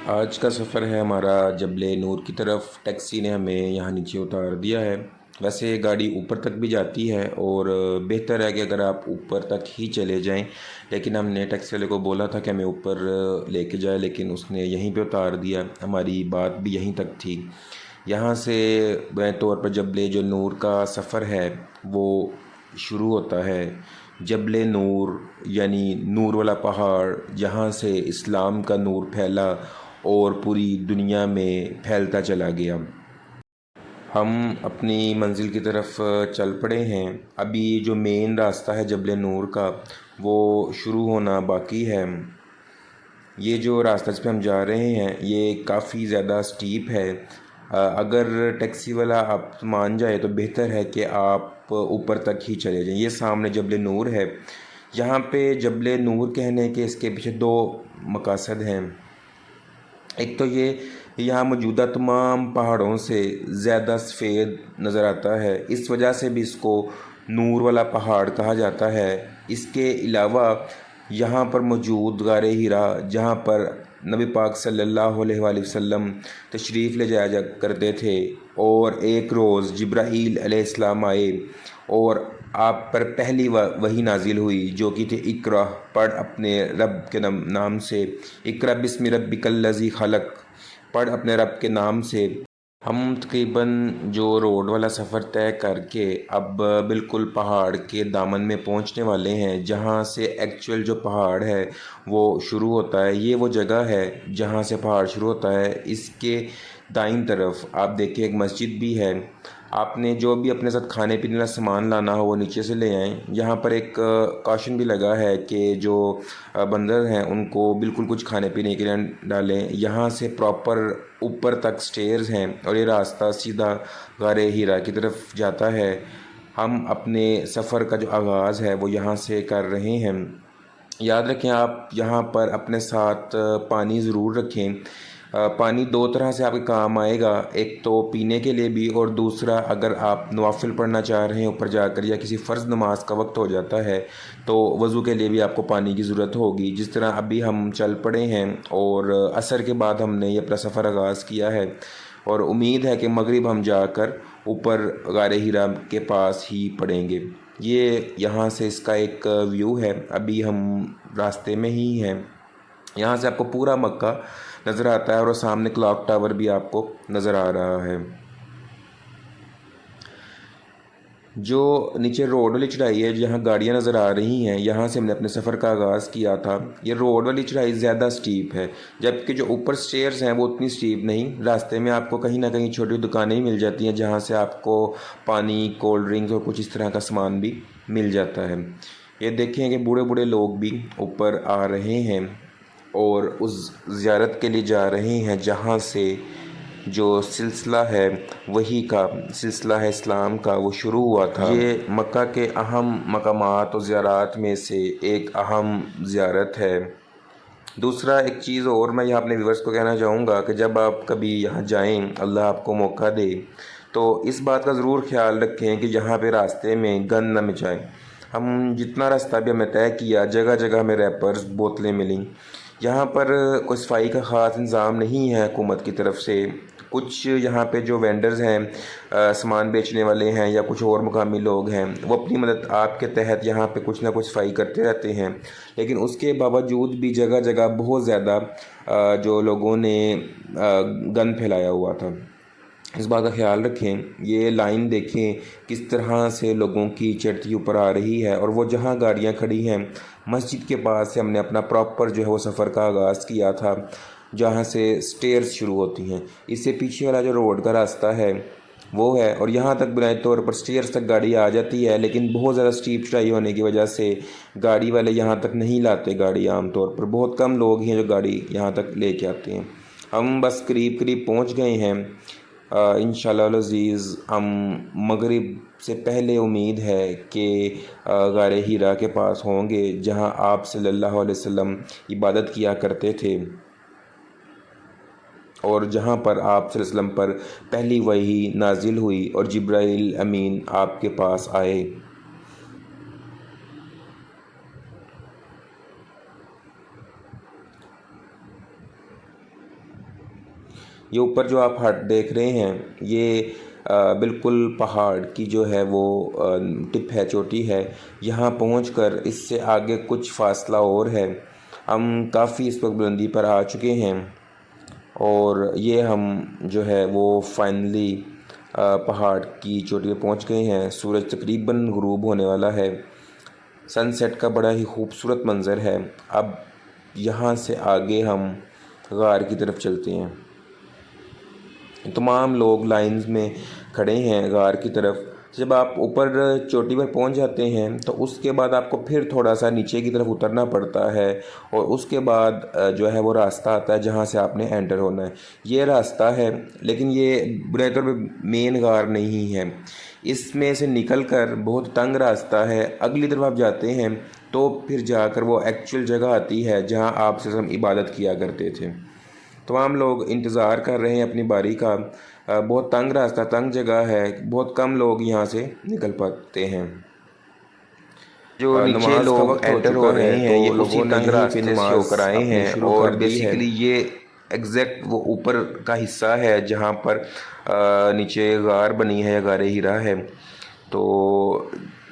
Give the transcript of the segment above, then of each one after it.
آج کا سفر ہے ہمارا جبل نور کی طرف۔ ٹیکسی نے ہمیں یہاں نیچے اتار دیا ہے۔ ویسے گاڑی اوپر تک بھی جاتی ہے اور بہتر ہے کہ اگر آپ اوپر تک ہی چلے جائیں، لیکن ہم نے ٹیکسی والے کو بولا تھا کہ ہمیں اوپر لے کے جائے، لیکن اس نے یہیں پہ اتار دیا۔ ہماری بات بھی یہیں تک تھی۔ یہاں سے بائیں طور پر جبل جو نور کا سفر ہے وہ شروع ہوتا ہے۔ جبل نور یعنی نور والا پہاڑ، جہاں سے اسلام کا نور پھیلا اور پوری دنیا میں پھیلتا چلا گیا۔ ہم اپنی منزل کی طرف چل پڑے ہیں۔ ابھی جو مین راستہ ہے جبل نور کا وہ شروع ہونا باقی ہے۔ یہ جو راستہ جس پہ ہم جا رہے ہیں یہ کافی زیادہ سٹیپ ہے۔ اگر ٹیکسی والا آپ مان جائے تو بہتر ہے کہ آپ اوپر تک ہی چلے جائیں۔ یہ سامنے جبل نور ہے۔ یہاں پہ جبل نور کہنے کے اس کے پیچھے دو مقاصد ہیں۔ ایک تو یہ یہاں موجودہ تمام پہاڑوں سے زیادہ سفید نظر آتا ہے، اس وجہ سے بھی اس کو نور والا پہاڑ کہا جاتا ہے۔ اس کے علاوہ یہاں پر موجود غار ہرا، جہاں پر نبی پاک صلی اللہ علیہ وآلہ وسلم تشریف لے جایا کرتے تھے، اور ایک روز جبرائیل علیہ السلام آئے اور آپ پر پہلی وحی نازل ہوئی جو کہ تھی اقرا، پڑھ اپنے رب کے نام سے، اقرا بسم ربک الذی خلق، پڑھ اپنے رب کے نام سے۔ ہم تقریباً جو روڈ والا سفر طے کر کے اب بالکل پہاڑ کے دامن میں پہنچنے والے ہیں، جہاں سے ایکچوئل جو پہاڑ ہے وہ شروع ہوتا ہے۔ یہ وہ جگہ ہے جہاں سے پہاڑ شروع ہوتا ہے۔ اس کے دائیں طرف آپ دیکھیں ایک مسجد بھی ہے۔ آپ نے جو بھی اپنے ساتھ کھانے پینے کا سامان لانا ہو وہ نیچے سے لے آئیں۔ یہاں پر ایک کاشن بھی لگا ہے کہ جو بندر ہیں ان کو بالکل کچھ کھانے پینے کے لیے ڈالیں۔ یہاں سے پراپر اوپر تک سٹیئرز ہیں اور یہ راستہ سیدھا غار ہرا کی طرف جاتا ہے۔ ہم اپنے سفر کا جو آغاز ہے وہ یہاں سے کر رہے ہیں۔ یاد رکھیں آپ یہاں پر اپنے ساتھ پانی ضرور رکھیں۔ پانی دو طرح سے آپ کے کام آئے گا، ایک تو پینے کے لیے بھی، اور دوسرا اگر آپ نوافل پڑھنا چاہ رہے ہیں اوپر جا کر، یا کسی فرض نماز کا وقت ہو جاتا ہے تو وضو کے لیے بھی آپ کو پانی کی ضرورت ہوگی۔ جس طرح ابھی ہم چل پڑے ہیں اور عصر کے بعد ہم نے یہ اپنا سفر آغاز کیا ہے، اور امید ہے کہ مغرب ہم جا کر اوپر غار ہرا کے پاس ہی پڑیں گے۔ یہ یہاں سے اس کا ایک ویو ہے۔ ابھی ہم راستے میں ہی ہیں۔ یہاں سے آپ کو پورا مکہ نظر آتا ہے اور وہ سامنے کلاک ٹاور بھی آپ کو نظر آ رہا ہے۔ جو نیچے روڈ والی چڑھائی ہے جہاں گاڑیاں نظر آ رہی ہیں، یہاں سے ہم نے اپنے سفر کا آغاز کیا تھا۔ یہ روڈ والی چڑھائی زیادہ سٹیپ ہے، جبکہ جو اوپر سٹیئرز ہیں وہ اتنی سٹیپ نہیں۔ راستے میں آپ کو کہیں نہ کہیں چھوٹی دکانیں ہی مل جاتی ہیں جہاں سے آپ کو پانی، کولڈ ڈرنکس اور کچھ اس طرح کا سامان بھی مل جاتا ہے۔ یہ دیکھیں کہ بوڑھے بوڑھے لوگ بھی اوپر آ رہے ہیں اور اس زیارت کے لیے جا رہے ہیں جہاں سے جو سلسلہ ہے وہی کا سلسلہ ہے اسلام کا وہ شروع ہوا تھا۔ یہ مکہ کے اہم مقامات اور زیارات میں سے ایک اہم زیارت ہے۔ دوسرا ایک چیز اور میں یہاں اپنے ویورز کو کہنا چاہوں گا کہ جب آپ کبھی یہاں جائیں، اللہ آپ کو موقع دے، تو اس بات کا ضرور خیال رکھیں کہ یہاں پہ راستے میں گند نہ مچائیں۔ ہم جتنا راستہ بھی ہمیں طے کیا، جگہ جگہ ہمیں ریپرز، بوتلیں ملیں۔ یہاں پر کوئی صفائی کا خاص انتظام نہیں ہے حکومت کی طرف سے۔ کچھ یہاں پہ جو وینڈرز ہیں، سامان بیچنے والے ہیں یا کچھ اور مقامی لوگ ہیں، وہ اپنی مدد آپ کے تحت یہاں پہ کچھ نہ کچھ صفائی کرتے رہتے ہیں، لیکن اس کے باوجود بھی جگہ جگہ بہت زیادہ جو لوگوں نے گند پھیلایا ہوا تھا۔ اس بات کا خیال رکھیں۔ یہ لائن دیکھیں کس طرح سے لوگوں کی چڑھتی اوپر آ رہی ہے، اور وہ جہاں گاڑیاں کھڑی ہیں مسجد کے پاس سے ہم نے اپنا پراپر جو ہے وہ سفر کا آغاز کیا تھا، جہاں سے سٹیئرز شروع ہوتی ہیں۔ اس سے پیچھے والا جو روڈ کا راستہ ہے وہ ہے، اور یہاں تک بنیادی طور پر سٹیئرز تک گاڑی آ جاتی ہے، لیکن بہت زیادہ سٹیپ چڑھائی ہونے کی وجہ سے گاڑی والے یہاں تک نہیں لاتے گاڑی۔ عام طور پر بہت کم لوگ ہیں جو گاڑی یہاں تک لے کے آتے ہیں۔ ہم بس قریب پہنچ گئے ہیں۔ انشاءاللہ العزیز ہم مغرب سے پہلے امید ہے کہ غار ہرا کے پاس ہوں گے جہاں آپ صلی اللہ علیہ وسلم عبادت کیا کرتے تھے، اور جہاں پر آپ صلی اللہ علیہ وسلم پر پہلی وحی نازل ہوئی اور جبرائیل امین آپ کے پاس آئے۔ یہ اوپر جو آپ ہٹ دیکھ رہے ہیں یہ بالکل پہاڑ کی جو ہے وہ ٹپ ہے، چوٹی ہے۔ یہاں پہنچ کر اس سے آگے کچھ فاصلہ اور ہے۔ ہم کافی اس وقت بلندی پر آ چکے ہیں اور یہ ہم جو ہے وہ فائنلی پہاڑ کی چوٹی پہ پہنچ گئے ہیں۔ سورج تقریباً غروب ہونے والا ہے۔ سن سیٹ کا بڑا ہی خوبصورت منظر ہے۔ اب یہاں سے آگے ہم غار کی طرف چلتے ہیں۔ تمام لوگ لائنز میں کھڑے ہیں غار کی طرف۔ جب آپ اوپر چوٹی پر پہنچ جاتے ہیں تو اس کے بعد آپ کو پھر تھوڑا سا نیچے کی طرف اترنا پڑتا ہے اور اس کے بعد جو ہے وہ راستہ آتا ہے جہاں سے آپ نے انٹر ہونا ہے۔ یہ راستہ ہے لیکن یہ بنیادی طور پہ مین غار نہیں ہے۔ اس میں سے نکل کر بہت تنگ راستہ ہے۔ اگلی طرف آپ جاتے ہیں تو پھر جا کر وہ ایکچوئل جگہ آتی ہے جہاں آپ سے ہم عبادت کیا کرتے تھے۔ تمام لوگ انتظار کر رہے ہیں اپنی باری کا۔ بہت تنگ راستہ، تنگ جگہ ہے، بہت کم لوگ یہاں سے نکل پاتے ہیں۔ جو نیچے لوگ انٹر ہو رہے ہیں یہ اسی تنگ راستے سے ہو کر آئے ہیں اور بیسیکلی یہ ایگزیکٹ وہ اوپر کا حصہ ہے جہاں پر نیچے غار بنی ہے یا غار ہیرا ہے۔ تو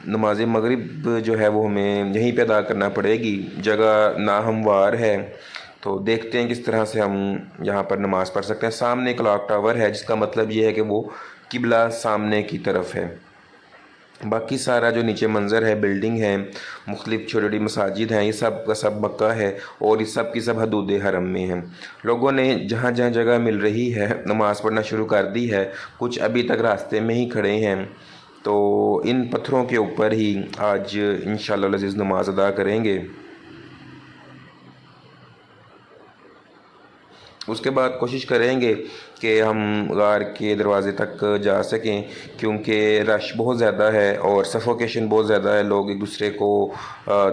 نماز مغرب جو ہے وہ ہمیں یہیں پہ ادا کرنا پڑے گی۔ جگہ ناہموار ہے تو دیکھتے ہیں کس طرح سے ہم یہاں پر نماز پڑھ سکتے ہیں۔ سامنے کلاک ٹاور ہے جس کا مطلب یہ ہے کہ وہ قبلہ سامنے کی طرف ہے۔ باقی سارا جو نیچے منظر ہے، بلڈنگ ہے، مختلف چھوٹی چھوٹی مساجد ہیں، یہ سب کا سب مکہ ہے اور یہ سب کی سب حدود حرم میں ہیں۔ لوگوں نے جہاں جہاں جگہ مل رہی ہے نماز پڑھنا شروع کر دی ہے۔ کچھ ابھی تک راستے میں ہی کھڑے ہیں تو ان پتھروں کے اوپر ہی آج انشاءاللہ العزیز نماز ادا کریں گے۔ اس کے بعد کوشش کریں گے کہ ہم غار کے دروازے تک جا سکیں کیونکہ رش بہت زیادہ ہے اور سفوکیشن بہت زیادہ ہے۔ لوگ ایک دوسرے کو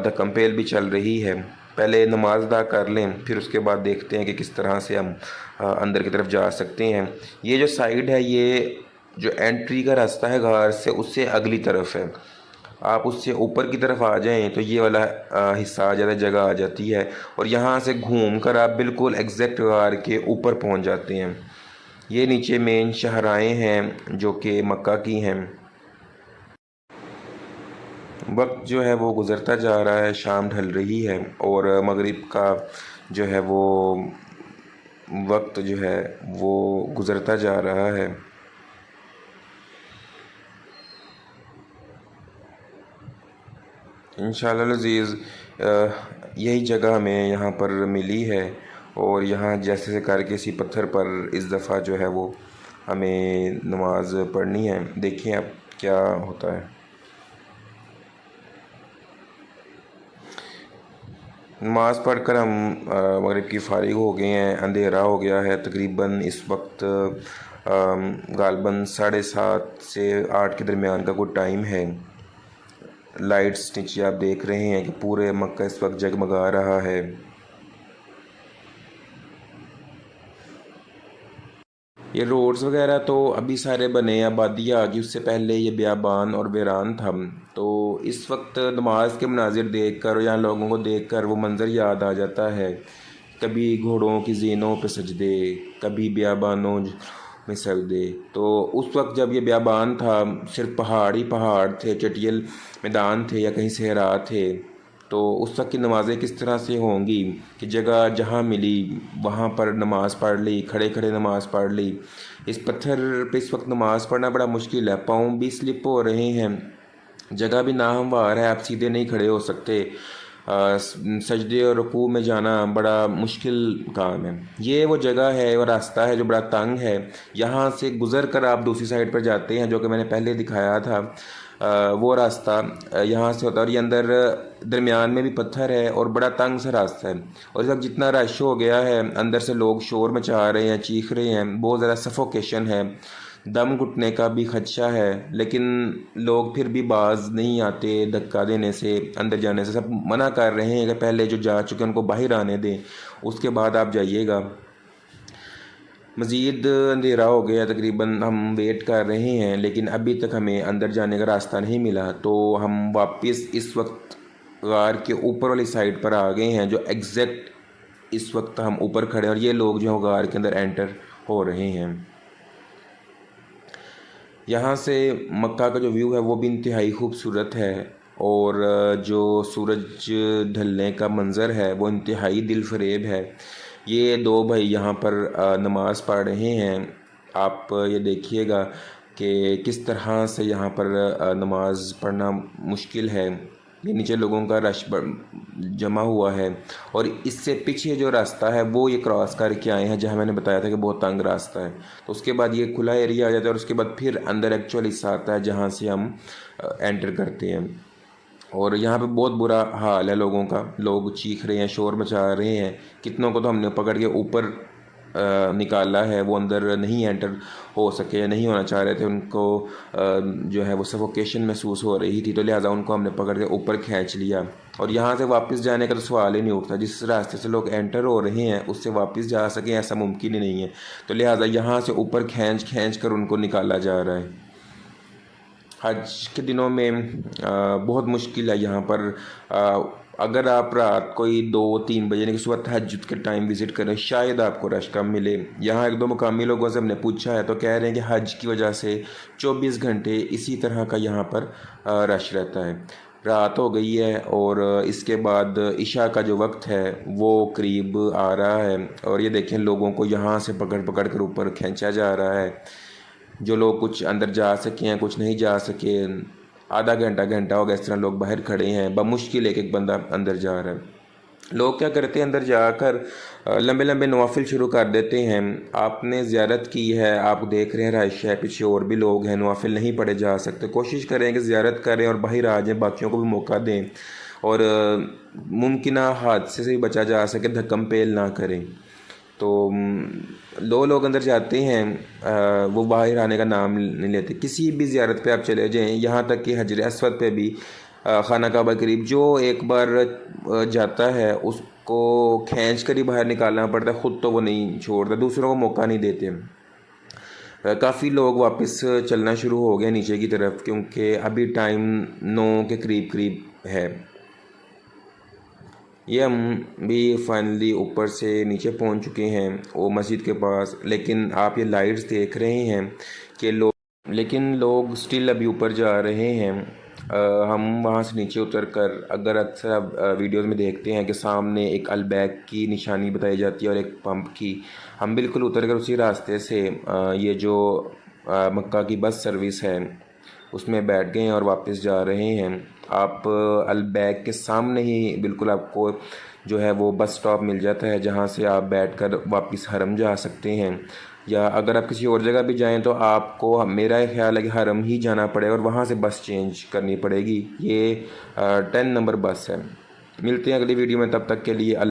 دھکم پیل بھی چل رہی ہے۔ پہلے نماز ادا کر لیں پھر اس کے بعد دیکھتے ہیں کہ کس طرح سے ہم اندر کی طرف جا سکتے ہیں۔ یہ جو سائیڈ ہے یہ جو انٹری کا راستہ ہے غار سے اس سے اگلی طرف ہے۔ آپ اس سے اوپر کی طرف آ جائیں تو یہ والا حصہ آ جاتا ہے، جگہ آ جاتی ہے اور یہاں سے گھوم کر آپ بالکل ایگزیکٹ غار کے اوپر پہنچ جاتے ہیں۔ یہ نیچے مین شاہراہیں ہیں جو کہ مکہ کی ہیں۔ وقت جو ہے وہ گزرتا جا رہا ہے، شام ڈھل رہی ہے اور مغرب کا جو ہے وہ وقت جو ہے وہ گزرتا جا رہا ہے۔ انشاءاللہ العزیز یہی جگہ ہمیں یہاں پر ملی ہے اور یہاں جیسے سے کر کے اسی پتھر پر اس دفعہ جو ہے وہ ہمیں نماز پڑھنی ہے۔ دیکھیں اب کیا ہوتا ہے۔ نماز پڑھ کر ہم مغرب کی فارغ ہو گئے ہیں۔ اندھیرا ہو گیا ہے تقریباً اس وقت غالباً 7:30 سے 8 کے درمیان کا کوئی ٹائم ہے۔ لائٹس نیچے آپ دیکھ رہے ہیں کہ پورے مکہ اس وقت جگمگا رہا ہے۔ یہ روڈز وغیرہ تو ابھی سارے بنے، آبادی آ گئی، اس سے پہلے یہ بیابان اور ویران تھا۔ تو اس وقت نماز کے مناظر دیکھ کر اور یہاں لوگوں کو دیکھ کر وہ منظر یاد آ جاتا ہے۔ کبھی گھوڑوں کی زینوں پہ سجدے، کبھی بیابانوں میں سجدے۔ تو اس وقت جب یہ بیابان تھا صرف پہاڑ ہی پہاڑ تھے، چٹیل میدان تھے یا کہیں صحرا تھے، تو اس وقت کی نمازیں کس طرح سے ہوں گی کہ جگہ جہاں ملی وہاں پر نماز پڑھ لی، کھڑے کھڑے نماز پڑھ لی۔ اس پتھر پہ اس وقت نماز پڑھنا بڑا مشکل ہے، پاؤں بھی سلپ ہو رہے ہیں، جگہ بھی ناہموار ہے، آپ سیدھے نہیں کھڑے ہو سکتے۔ سجدے اور رکوع میں جانا بڑا مشکل کام ہے۔ یہ وہ جگہ ہے، وہ راستہ ہے جو بڑا تنگ ہے۔ یہاں سے گزر کر آپ دوسری سائڈ پر جاتے ہیں جو کہ میں نے پہلے دکھایا تھا، وہ راستہ یہاں سے ہوتا ہے اور یہ اندر درمیان میں بھی پتھر ہے اور بڑا تنگ سا راستہ ہے۔ اور اس وقت جتنا رش ہو گیا ہے اندر سے لوگ شور مچا رہے ہیں، چیخ رہے ہیں، بہت زیادہ سفوکیشن ہے، دم گھٹنے کا بھی خدشہ ہے، لیکن لوگ پھر بھی باز نہیں آتے دھکا دینے سے، اندر جانے سے۔ سب منع کر رہے ہیں کہ پہلے جو جا چکے ان کو باہر آنے دیں، اس کے بعد آپ جائیے گا۔ مزید اندھیرا ہو گیا تقریباً، ہم ویٹ کر رہے ہیں لیکن ابھی تک ہمیں اندر جانے کا راستہ نہیں ملا، تو ہم واپس اس وقت غار کے اوپر والی سائڈ پر آ گئے ہیں جو ایگزیکٹ اس وقت ہم اوپر کھڑے ہیں اور یہ لوگ جو ہیں غار کے اندر انٹر ہو رہے ہیں۔ یہاں سے مکہ کا جو ویو ہے وہ بھی انتہائی خوبصورت ہے، اور جو سورج ڈھلنے کا منظر ہے وہ انتہائی دل فریب ہے۔ یہ دو بھائی یہاں پر نماز پڑھ رہے ہیں۔ آپ یہ دیکھیے گا کہ کس طرح سے یہاں پر نماز پڑھنا مشکل ہے۔ یہ نیچے لوگوں کا رش جمع ہوا ہے، اور اس سے پیچھے جو راستہ ہے وہ یہ کراس کر کے آئے ہیں، جہاں میں نے بتایا تھا کہ بہت تنگ راستہ ہے۔ تو اس کے بعد یہ کھلا ایریا آ جاتا ہے، اور اس کے بعد پھر اندر ایکچولی حصہ آتا ہے جہاں سے ہم انٹر کرتے ہیں۔ اور یہاں پہ بہت برا حال ہے لوگوں کا، لوگ چیخ رہے ہیں، شور مچا رہے ہیں۔ کتنوں کو تو ہم نے پکڑ کے اوپر نکالا ہے، وہ اندر نہیں انٹر ہو سکے، نہیں ہونا چاہ رہے تھے، ان کو جو ہے وہ سفوکیشن محسوس ہو رہی تھی، تو لہٰذا ان کو ہم نے پکڑ کے اوپر کھینچ لیا۔ اور یہاں سے واپس جانے کا تو سوال ہی نہیں اٹھتا، جس راستے سے لوگ انٹر ہو رہے ہیں اس سے واپس جا سکیں ایسا ممکن ہی نہیں ہے، تو لہٰذا یہاں سے اوپر کھینچ کر ان کو نکالا جا رہا ہے۔ حج کے دنوں میں بہت مشکل ہے یہاں پر۔ اگر آپ رات کوئی 2-3 بجے کی صبح تہجد کے ٹائم وزٹ کریں، شاید آپ کو رش کم ملے۔ یہاں ایک دو مقامی لوگوں سے ہم نے پوچھا ہے تو کہہ رہے ہیں کہ حج کی وجہ سے 24 گھنٹے اسی طرح کا یہاں پر رش رہتا ہے۔ رات ہو گئی ہے، اور اس کے بعد عشاء کا جو وقت ہے وہ قریب آ رہا ہے، اور یہ دیکھیں لوگوں کو یہاں سے پکڑ کر اوپر کھینچا جا رہا ہے۔ جو لوگ کچھ اندر جا سکے ہیں، کچھ نہیں جا سکے۔ آدھا گھنٹہ ہو گیا اس طرح لوگ باہر کھڑے ہیں، بمشکل ایک بندہ اندر جا رہا ہے۔ لوگ کیا کرتے ہیں، اندر جا کر لمبے نوافل شروع کر دیتے ہیں۔ آپ نے زیارت کی ہے، آپ دیکھ رہے ہیں رہائش ہے، پیچھے اور بھی لوگ ہیں، نوافل نہیں پڑھے جا سکتے۔ کوشش کریں کہ زیارت کریں اور باہر آ جائیں، باقیوں کو بھی موقع دیں، اور ممکنہ حادثے سے بھی بچا جا سکے، دھکم پیل نہ کریں۔ تو 2 لوگ اندر جاتے ہیں، وہ باہر آنے کا نام نہیں لیتے۔ کسی بھی زیارت پہ آپ چلے جائیں، یہاں تک کہ حجر اسود پہ بھی، خانہ کعبہ قریب، جو ایک بار جاتا ہے اس کو کھینچ کر ہی باہر نکالنا پڑتا ہے، خود تو وہ نہیں چھوڑتا، دوسروں کو موقع نہیں دیتے۔ کافی لوگ واپس چلنا شروع ہو گئے نیچے کی طرف، کیونکہ ابھی ٹائم 9 کے قریب ہے۔ یہ ہم بھی فائنلی اوپر سے نیچے پہنچ چکے ہیں وہ مسجد کے پاس، لیکن آپ یہ لائٹس دیکھ رہے ہیں کہ لوگ سٹل ابھی اوپر جا رہے ہیں۔ ہم وہاں سے نیچے اتر کر، اگر اکثر آپ ویڈیوز میں دیکھتے ہیں کہ سامنے ایک البیک کی نشانی بتائی جاتی ہے اور ایک پمپ کی، ہم بالکل اتر کر اسی راستے سے یہ جو مکہ کی بس سروس ہے اس میں بیٹھ گئے ہیں اور واپس جا رہے ہیں۔ آپ البیک کے سامنے ہی بالکل آپ کو جو ہے وہ بس سٹاپ مل جاتا ہے، جہاں سے آپ بیٹھ کر واپس حرم جا سکتے ہیں، یا اگر آپ کسی اور جگہ بھی جائیں تو آپ کو، میرا خیال ہے کہ حرم ہی جانا پڑے گا اور وہاں سے بس چینج کرنی پڑے گی۔ یہ 10 نمبر بس ہے۔ ملتے ہیں اگلی ویڈیو میں، تب تک کے لیے